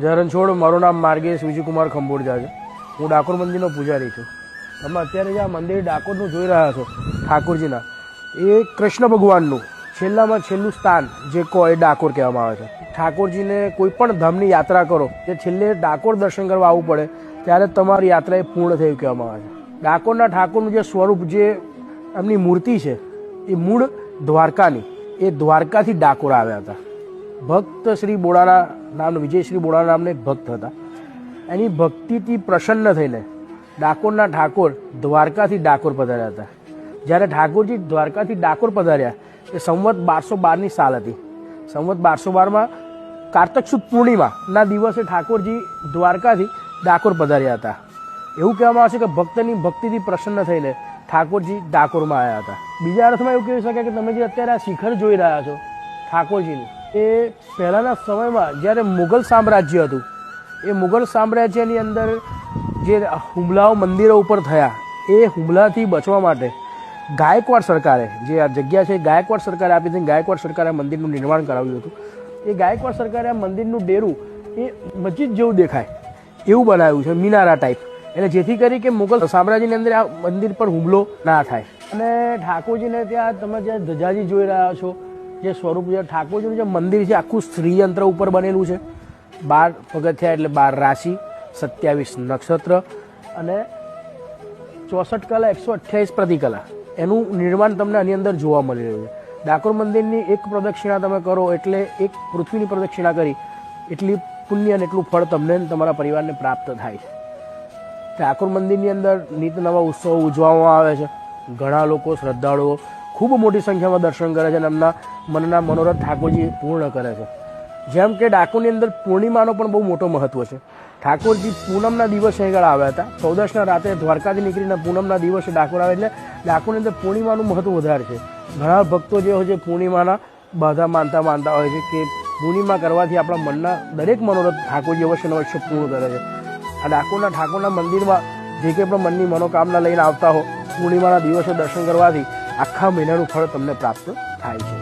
ઝરણછોડ, મારું નામ માર્ગેશ વિજયકુમાર ખંભોળજા છે. હું ડાકોર મંદિરનો પૂજારી છું. તમે અત્યારે જે આ મંદિર ડાકોરનું જોઈ રહ્યા છો ઠાકોરજીના, એ કૃષ્ણ ભગવાનનું છેલ્લામાં છેલ્લું સ્થાન જે કહો એ ડાકોર કહેવામાં આવે છે. ઠાકોરજીને કોઈ પણ ધામની યાત્રા કરો તે છેલ્લે ડાકોર દર્શન કરવા આવવું પડે ત્યારે તમારી યાત્રા એ પૂર્ણ થયું કહેવામાં આવે છે. ડાકોરના ઠાકોરનું જે સ્વરૂપ, જે એમની મૂર્તિ છે એ મૂળ દ્વારકાની, એ દ્વારકાથી ડાકોર આવ્યા હતા. ભક્ત શ્રી બોડાના નામનો, વિજયશ્રી બોડાના નામના એક ભક્ત હતા. એની ભક્તિથી પ્રસન્ન થઈને ડાકોરના ઠાકોર દ્વારકાથી ડાકોર પધાર્યા હતા. જ્યારે ઠાકોરજી દ્વારકાથી ડાકોર પધાર્યા એ સંવત 1212ની સાલ હતી. સંવત 1212માં કારતક સુદ પૂર્ણિમાના દિવસે ઠાકોરજી દ્વારકાથી ડાકોર પધાર્યા હતા. એવું કહેવામાં આવે છે કે ભક્તની ભક્તિથી પ્રસન્ન થઈને ઠાકોરજી ડાકોરમાં આવ્યા હતા. બીજા અર્થમાં એવું કહી શકાય કે તમે જે અત્યારે આ શિખર જોઈ રહ્યા છો ઠાકોરજીની, એ પહેલાંના સમયમાં જ્યારે મુગલ સામ્રાજ્ય હતું, એ મુગલ સામ્રાજ્યની અંદર જે હુમલાઓ મંદિરો ઉપર થયા, એ હુમલાથી બચવા માટે ગાયકવાડ સરકારે, જે આ જગ્યા છે ગાયકવાડ સરકારે આપી હતી. ગાયકવાડ સરકારે આ મંદિરનું નિર્માણ કરાવ્યું હતું. એ ગાયકવાડ સરકારે આ મંદિરનું ડેરું એ મસ્જિદ જેવું દેખાય એવું બનાવ્યું છે, મિનારા ટાઈપ, એટલે જેથી કરી કે મુગલ સામ્રાજ્યની અંદર આ મંદિર પર હુમલો ના થાય. અને ઠાકોરજીને ત્યાં તમે જે ધજાજી જોઈ રહ્યા છો, જે સ્વરૂપ છે ઠાકોરજીનું જે મંદિર છે આખું શ્રીયંત્ર ઉપર બનેલું છે. 12 પગથિયા એટલે 12 રાશિ, 27 નક્ષત્ર અને 64 કલા, 128 પ્રતિકલા, એનું નિર્માણ તમને આની અંદર જોવા મળી રહ્યું છે. ડાકોર મંદિરની એક પ્રદક્ષિણા તમે કરો એટલે એક પૃથ્વીની પ્રદક્ષિણા કરી એટલી પુણ્ય અને એટલું ફળ તમને તમારા પરિવારને પ્રાપ્ત થાય છે. ડાકોર મંદિરની અંદર નિત નવા ઉત્સવો ઉજવવામાં આવે છે. ઘણા લોકો, શ્રદ્ધાળુઓ ખૂબ મોટી સંખ્યામાં દર્શન કરે છે અને એમના મનના મનોરથ ઠાકોરજી પૂર્ણ કરે છે. જેમ કે ડાકોરની અંદર પૂર્ણિમાનો પણ બહુ મોટો મહત્વ છે. ઠાકોરજી પૂનમના દિવસે આગળ આવ્યા હતા. 14ના રાતે દ્વારકાથી નીકળીને પૂનમના દિવસે ડાકોર આવે, એટલે ડાકોરની અંદર પૂર્ણિમાનું મહત્વ વધારે છે. ઘણા ભક્તો જે હોય છે પૂર્ણિમાના બધા માનતા હોય છે કે પૂર્ણિમા કરવાથી આપણા મનના દરેક મનોરથ ઠાકોરજી અવશ્ય પૂર્ણ કરે છે. આ ઠાકોરના મંદિરમાં જે કંઈ પણ મનની મનોકામના લઈને આવતા હો, પૂર્ણિમાના દિવસે દર્શન કરવાથી આખા મહિનાનું ફળ તમને પ્રાપ્ત થાય છે.